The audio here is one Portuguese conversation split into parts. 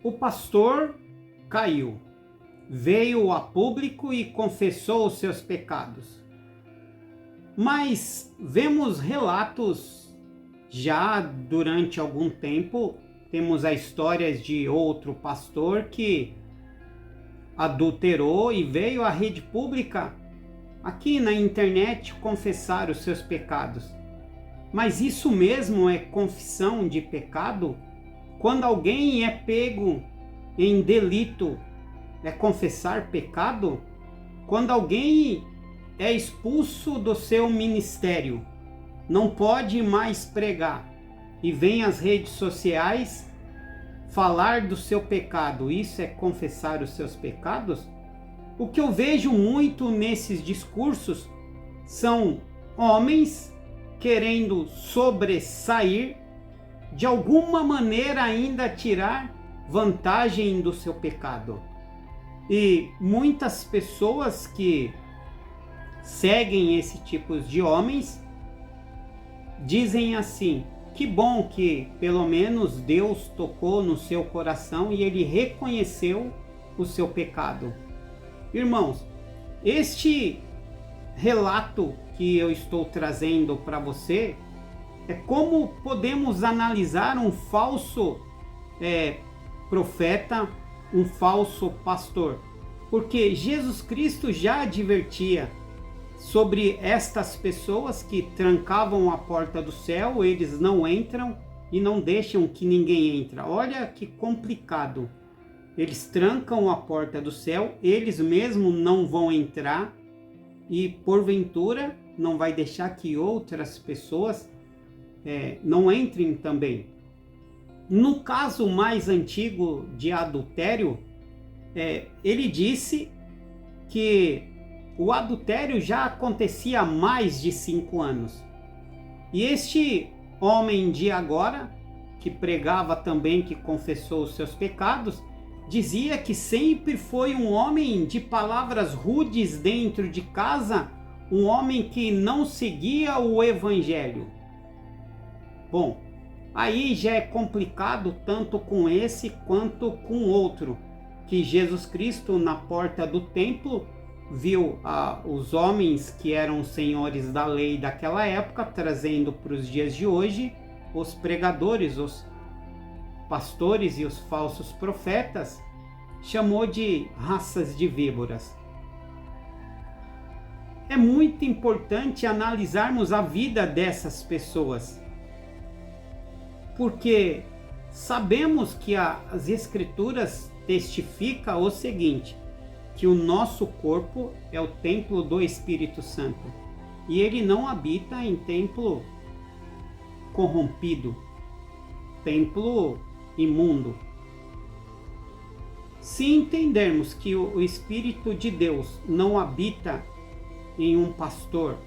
O pastor caiu, veio a público e confessou os seus pecados. Mas vemos relatos já durante algum tempo, temos a história de outro pastor que adulterou e veio à rede pública, aqui na internet, confessar os seus pecados. Mas isso mesmo é confissão de pecado? Quando alguém é pego em delito, é confessar pecado? Quando alguém é expulso do seu ministério, não pode mais pregar e vem às redes sociais falar do seu pecado, isso é confessar os seus pecados? O que eu vejo muito nesses discursos são homens querendo sobressair, de alguma maneira ainda tirar vantagem do seu pecado. E muitas pessoas que seguem esse tipo de homens dizem assim: que bom que pelo menos Deus tocou no seu coração e ele reconheceu o seu pecado. Irmãos, este relato que eu estou trazendo para você é como podemos analisar um falso profeta, um falso pastor. Porque Jesus Cristo já advertia sobre estas pessoas que trancavam a porta do céu, eles não entram e não deixam que ninguém entre. Olha que complicado. Eles trancam a porta do céu, eles mesmos não vão entrar e porventura não vai deixar que outras pessoas não entrem também. No caso mais antigo de adultério, ele disse que o adultério já acontecia há mais de 5 anos. E este homem de agora, que pregava também, que confessou os seus pecados, dizia que sempre foi um homem de palavras rudes dentro de casa, um homem que não seguia o evangelho. Bom, aí já é complicado tanto com esse quanto com outro, que Jesus Cristo na porta do templo viu os homens que eram senhores da lei daquela época, trazendo para os dias de hoje os pregadores, os pastores e os falsos profetas, chamou de raças de víboras. É muito importante analisarmos a vida dessas pessoas, porque sabemos que as Escrituras testificam o seguinte, que o nosso corpo é o templo do Espírito Santo e ele não habita em templo corrompido, templo imundo. Se entendermos que o Espírito de Deus não habita em um pastor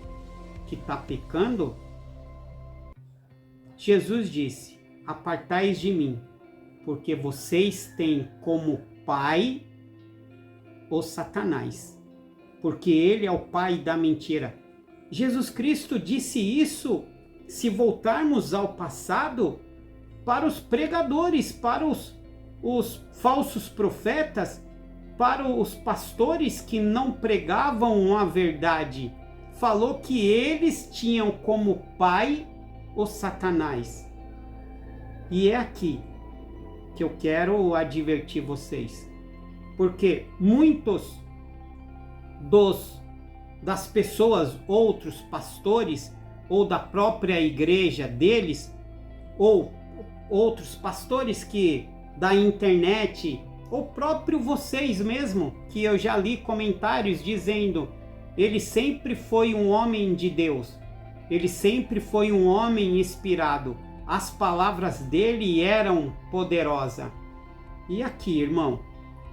que está pecando, Jesus disse: apartai-vos de mim, porque vocês têm como pai o Satanás, porque ele é o pai da mentira. Jesus Cristo disse isso, se voltarmos ao passado, para os pregadores, para os falsos profetas, para os pastores que não pregavam a verdade. Falou que eles tinham como pai o Satanás. E é aqui que eu quero advertir vocês, porque muitos das pessoas, outros pastores, ou da própria igreja deles, ou outros pastores que da internet, ou próprio vocês mesmo, que eu já li comentários dizendo: ele sempre foi um homem de Deus, ele sempre foi um homem inspirado, as palavras dele eram poderosas. E aqui, irmão,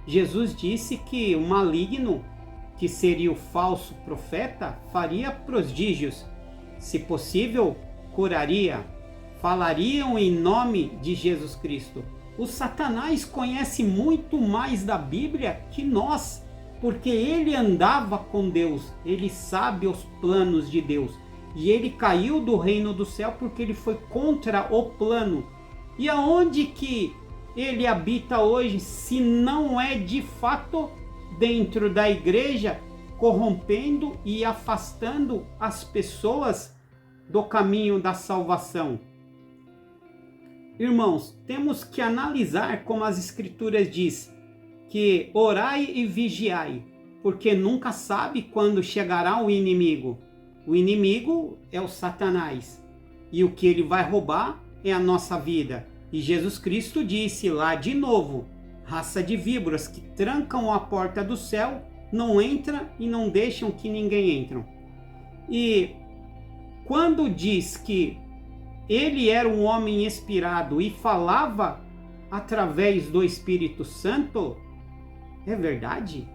Jesus disse que o maligno, que seria o falso profeta, faria prodígios, se possível, curaria, falariam em nome de Jesus Cristo. O Satanás conhece muito mais da Bíblia que nós, porque ele andava com Deus, ele sabe os planos de Deus, e ele caiu do reino do céu porque ele foi contra o plano. E aonde que ele habita hoje, se não é de fato dentro da igreja, corrompendo e afastando as pessoas do caminho da salvação? Irmãos, temos que analisar como as Escrituras diz que orai e vigiai, porque nunca sabe quando chegará o inimigo. O inimigo é o Satanás, e o que ele vai roubar é a nossa vida. E Jesus Cristo disse lá de novo, raça de víboras que trancam a porta do céu, não entra e não deixam que ninguém entre. E quando diz que ele era um homem inspirado e falava através do Espírito Santo, é verdade?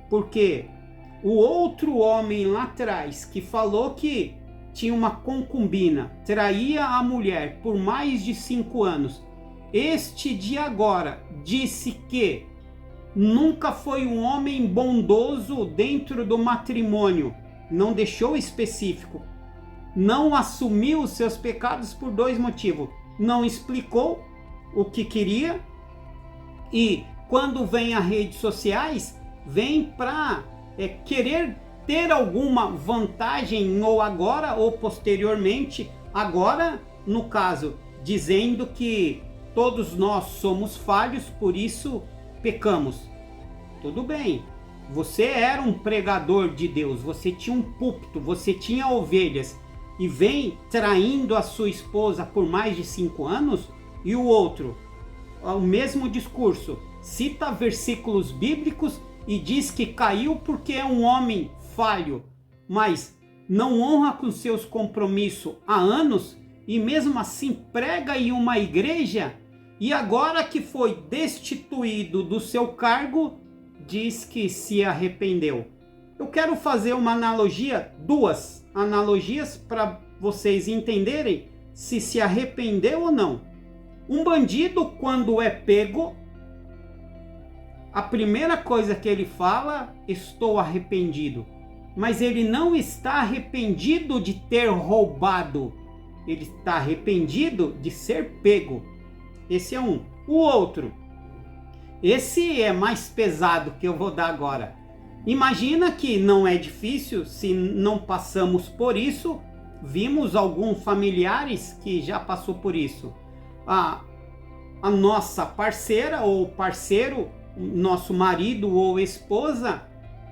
Porque o outro homem lá atrás que falou que tinha uma concubina, traía a mulher por mais de 5 anos, este de agora disse que nunca foi um homem bondoso dentro do matrimônio, não deixou específico, não assumiu os seus pecados por 2 motivos, não explicou o que queria, e quando vem às redes sociais, vem para querer ter alguma vantagem ou agora ou posteriormente, agora no caso, dizendo que todos nós somos falhos, por isso pecamos. Tudo bem, você era um pregador de Deus, você tinha um púlpito, você tinha ovelhas, e vem traindo a sua esposa por mais de 5 anos, e o outro, o mesmo discurso, cita versículos bíblicos e diz que caiu porque é um homem falho, mas não honra com seus compromissos há anos, e mesmo assim prega em uma igreja, e agora que foi destituído do seu cargo, diz que se arrependeu. Eu quero fazer uma analogia, 2 analogias para vocês entenderem se arrependeu ou não. Um bandido, quando é pego, a primeira coisa que ele fala, estou arrependido. Mas ele não está arrependido de ter roubado. Ele está arrependido de ser pego. Esse é um. O outro, esse é mais pesado que eu vou dar agora. Imagina que não é difícil, se não passamos por isso, vimos alguns familiares que já passou por isso. A nossa parceira ou parceiro, nosso marido ou esposa,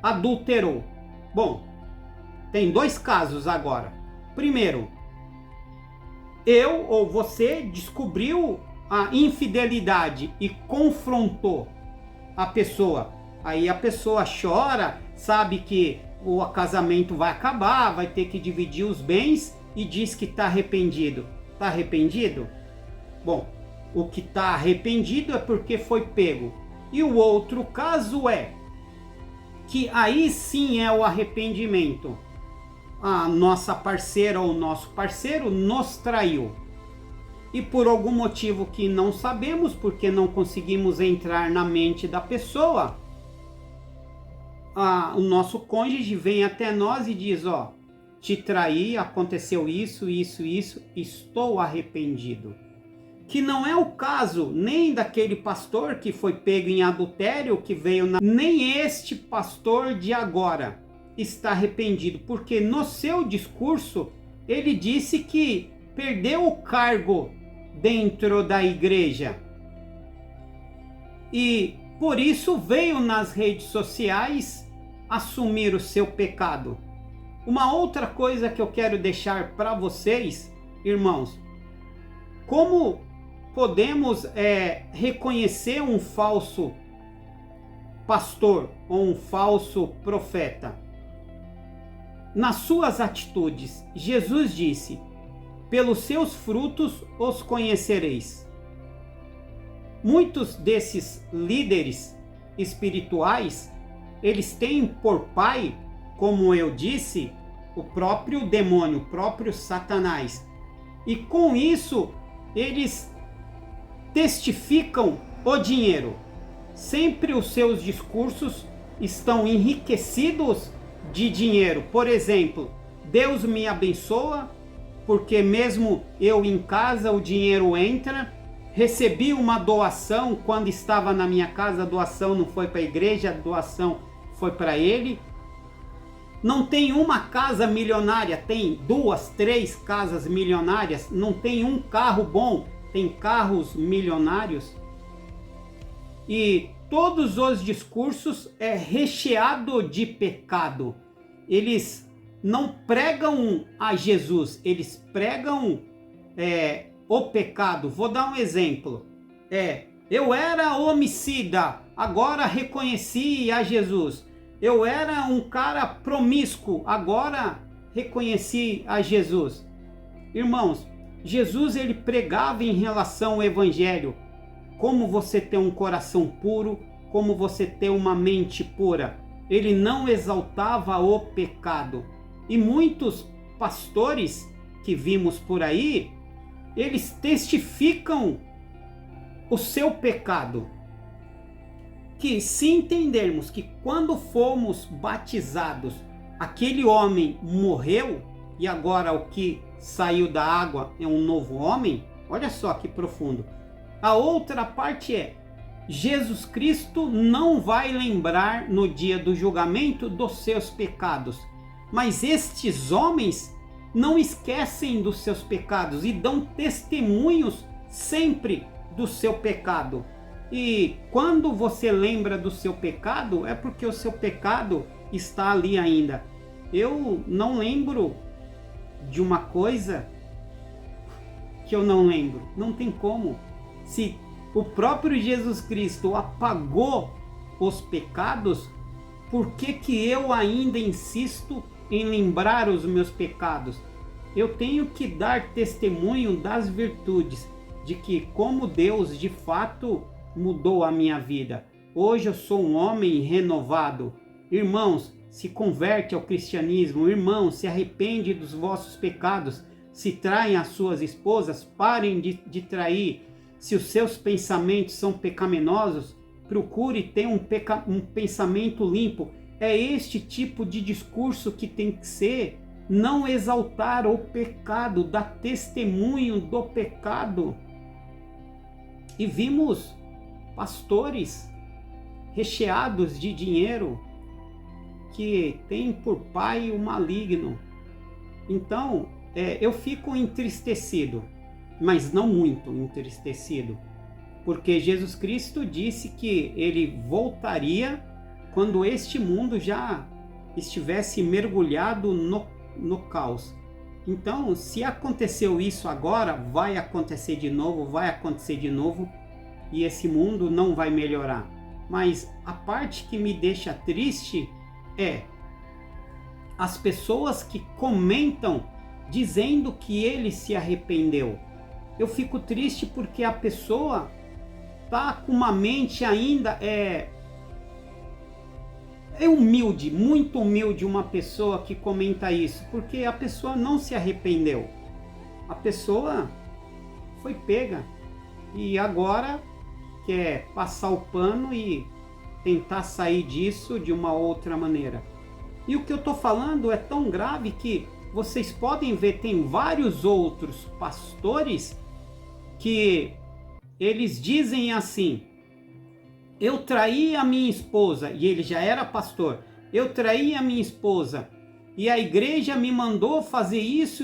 adulterou. Bom, tem 2 casos agora. Primeiro, eu ou você descobriu a infidelidade e confrontou a pessoa. Aí a pessoa chora, sabe que o casamento vai acabar, vai ter que dividir os bens e diz que está arrependido. Está arrependido? Bom, o que está arrependido é porque foi pego. E o outro caso é que aí sim é o arrependimento. A nossa parceira ou nosso parceiro nos traiu. E por algum motivo que não sabemos, porque não conseguimos entrar na mente da pessoa, o nosso cônjuge vem até nós e diz, te traí, aconteceu isso, estou arrependido. Que não é o caso nem daquele pastor que foi pego em adultério, que veio nem este pastor de agora está arrependido, porque no seu discurso ele disse que perdeu o cargo dentro da igreja e por isso veio nas redes sociais assumir o seu pecado. Uma outra coisa que eu quero deixar para vocês, irmãos, como podemos reconhecer um falso pastor ou um falso profeta? Nas suas atitudes, Jesus disse, pelos seus frutos os conhecereis. Muitos desses líderes espirituais, eles têm por pai, como eu disse, o próprio demônio, o próprio Satanás. E com isso, eles testificam o dinheiro. Sempre os seus discursos estão enriquecidos de dinheiro. Por exemplo, Deus me abençoa, porque mesmo eu em casa o dinheiro entra, recebi uma doação quando estava na minha casa, a doação não foi para a igreja, a doação foi para ele. Não tem uma casa milionária, tem 2, 3 casas milionárias. Não tem um carro bom, tem carros milionários. E todos os discursos é recheado de pecado. Eles não pregam a Jesus, eles pregam o pecado. Vou dar um exemplo. Eu era homicida, agora reconheci a Jesus. Eu era um cara promíscuo, agora reconheci a Jesus. Irmãos, Jesus ele pregava em relação ao evangelho, como você ter um coração puro, como você ter uma mente pura. Ele não exaltava o pecado. E muitos pastores que vimos por aí, eles testificam o seu pecado. Que se entendermos que quando fomos batizados, aquele homem morreu e agora o que saiu da água é um novo homem, olha só que profundo. A outra parte é, Jesus Cristo não vai lembrar no dia do julgamento dos seus pecados, mas estes homens não esquecem dos seus pecados e dão testemunhos sempre do seu pecado. E quando você lembra do seu pecado, é porque o seu pecado está ali ainda. Eu não lembro de uma coisa que eu não lembro. Não tem como. Se o próprio Jesus Cristo apagou os pecados, por que eu ainda insisto em lembrar os meus pecados? Eu tenho que dar testemunho das virtudes, de que como Deus de fato mudou a minha vida. Hoje eu sou um homem renovado. Irmãos, se converte ao cristianismo. Irmãos, se arrepende dos vossos pecados. Se traem as suas esposas, parem de trair. Se os seus pensamentos são pecaminosos, procure ter um pensamento limpo. É este tipo de discurso que tem que ser. Não exaltar o pecado, dar testemunho do pecado. E vimos pastores recheados de dinheiro que têm por pai o maligno. Então, eu fico entristecido, mas não muito entristecido, porque Jesus Cristo disse que ele voltaria quando este mundo já estivesse mergulhado no caos. Então, se aconteceu isso agora, vai acontecer de novo, e esse mundo não vai melhorar. Mas a parte que me deixa triste é as pessoas que comentam dizendo que ele se arrependeu. Eu fico triste porque a pessoa tá com uma mente ainda humilde, muito humilde, uma pessoa que comenta isso, porque a pessoa não se arrependeu. A pessoa foi pega e agora quer passar o pano e tentar sair disso de uma outra maneira. E o que eu estou falando é tão grave que vocês podem ver, tem vários outros pastores que eles dizem assim: eu traí a minha esposa, e ele já era pastor, eu traí a minha esposa, e a igreja me mandou fazer isso,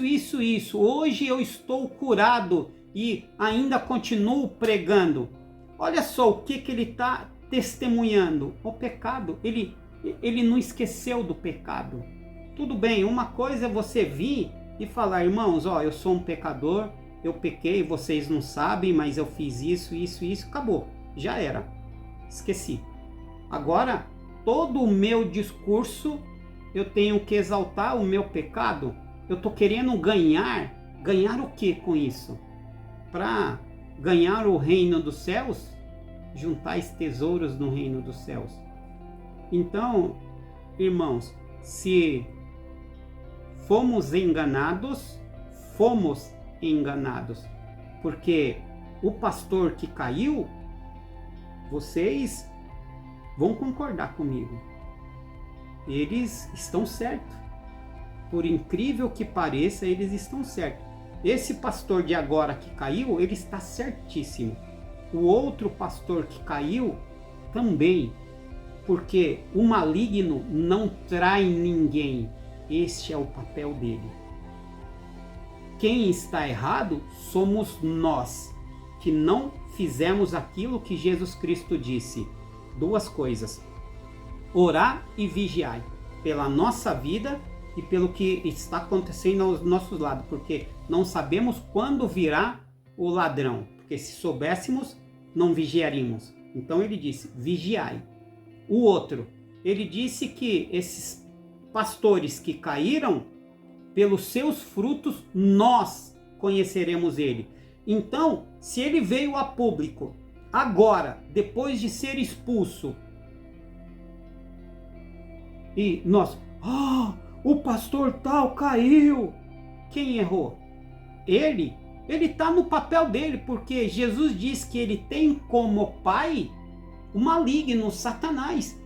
hoje eu estou curado e ainda continuo pregando. Olha só o que ele está testemunhando, o pecado. Ele não esqueceu do pecado. Tudo bem, uma coisa é você vir e falar: irmãos, eu sou um pecador, eu pequei, vocês não sabem, mas eu fiz isso, acabou, já era, esqueci. Agora, todo o meu discurso, eu tenho que exaltar o meu pecado. Eu estou querendo ganhar o que com isso? Para ganhar o reino dos céus? Juntais tesouros no reino dos céus. Então, irmãos, se fomos enganados, porque o pastor que caiu, vocês vão concordar comigo, eles estão certos. Por incrível que pareça, eles estão certos. esse pastor de agora que caiu, ele está certíssimo. O outro pastor que caiu também, porque o maligno não trai ninguém. Este é o papel dele. Quem está errado somos nós, que não fizemos aquilo que Jesus Cristo disse. Duas coisas: orar e vigiar pela nossa vida e pelo que está acontecendo aos nossos lados, porque não sabemos quando virá o ladrão, porque se soubéssemos, não vigiaríamos. Então ele disse, vigiai. O outro, ele disse que esses pastores que caíram, pelos seus frutos nós conheceremos ele. Então, se ele veio a público, agora, depois de ser expulso, e nós, o pastor tal caiu. Quem errou? Ele está no papel dele, porque Jesus diz que ele tem como pai o maligno, Satanás.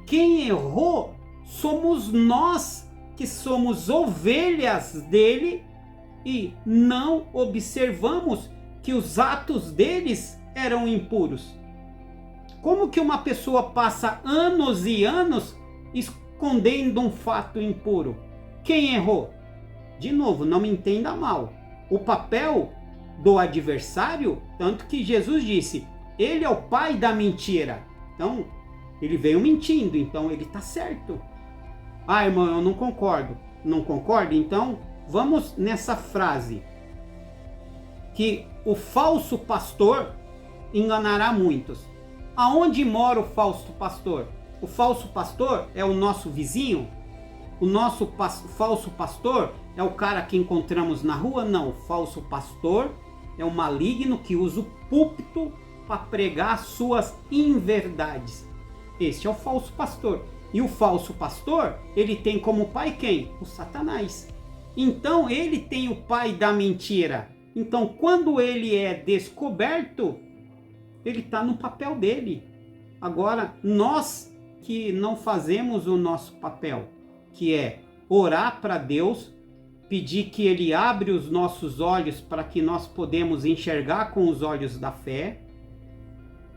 Quem errou somos nós, que somos ovelhas dele e não observamos que os atos deles eram impuros. Como que uma pessoa passa anos e anos escondendo um fato impuro? Quem errou? De novo, não me entenda mal. O papel do adversário, tanto que Jesus disse, ele é o pai da mentira. Então, ele veio mentindo, então ele está certo. Irmão, eu não concordo. Não concordo? Então, vamos nessa frase. Que o falso pastor enganará muitos. Aonde mora o falso pastor? O falso pastor é o nosso vizinho? O nosso falso pastor é o cara que encontramos na rua? Não, o falso pastor é o maligno que usa o púlpito para pregar suas inverdades. Este é o falso pastor. E o falso pastor, ele tem como pai quem? O Satanás. Então ele tem o pai da mentira. Então quando ele é descoberto, ele está no papel dele. Agora, nós que não fazemos o nosso papel, que é orar para Deus, pedir que ele abra os nossos olhos para que nós podemos enxergar com os olhos da fé,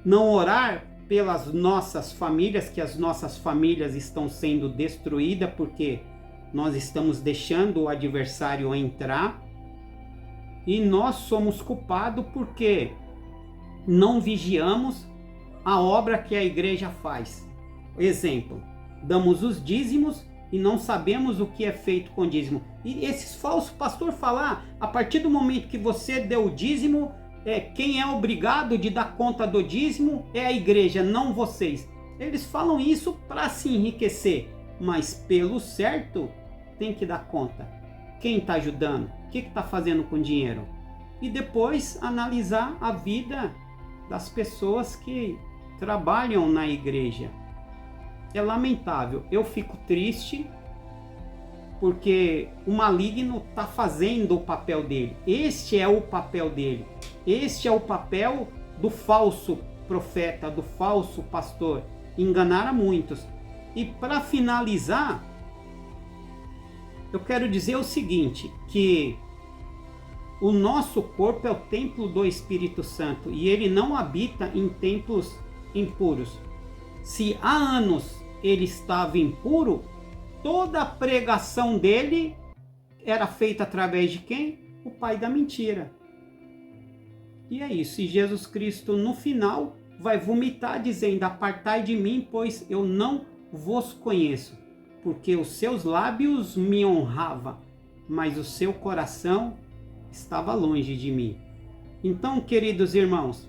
não orar pelas nossas famílias, que as nossas famílias estão sendo destruídas porque nós estamos deixando o adversário entrar, e nós somos culpados porque não vigiamos a obra que a igreja faz. Exemplo, damos os dízimos e não sabemos o que é feito com dízimo. E esses falsos pastores falar, a partir do momento que você deu o dízimo, quem é obrigado de dar conta do dízimo é a igreja, não vocês. Eles falam isso para se enriquecer, mas pelo certo tem que dar conta. Quem está ajudando? O que está fazendo com o dinheiro? E depois analisar a vida das pessoas que trabalham na igreja. É lamentável, eu fico triste porque o maligno está fazendo o papel dele. Este é o papel dele. Este é o papel do falso profeta, do falso pastor. Enganar a muitos. E para finalizar, eu quero dizer o seguinte, que o nosso corpo é o templo do Espírito Santo e ele não habita em templos impuros. Se há anos ele estava impuro, toda a pregação dele era feita através de quem? O pai da mentira. E é isso. E Jesus Cristo no final vai vomitar dizendo, apartai de mim, pois eu não vos conheço. Porque os seus lábios me honravam, mas o seu coração estava longe de mim. Então, queridos irmãos,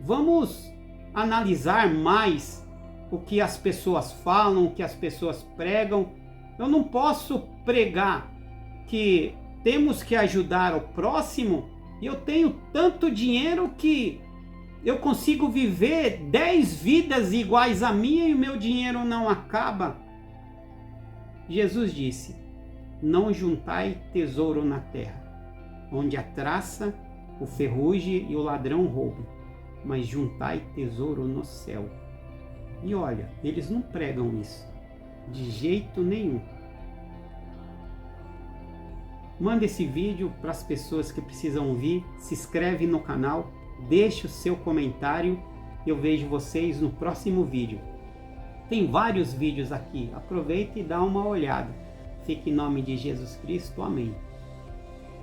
vamos analisar mais o que as pessoas falam, o que as pessoas pregam. Eu não posso pregar que temos que ajudar o próximo e eu tenho tanto dinheiro que eu consigo viver 10 vidas iguais a minha e o meu dinheiro não acaba. Jesus disse, não juntai tesouro na terra, onde a traça, o ferrugem e o ladrão roubam, mas juntai tesouro no céu. E olha, eles não pregam isso, de jeito nenhum. Manda esse vídeo para as pessoas que precisam ouvir, se inscreve no canal, deixe o seu comentário e eu vejo vocês no próximo vídeo. Tem vários vídeos aqui, aproveita e dá uma olhada. Fique em nome de Jesus Cristo, amém.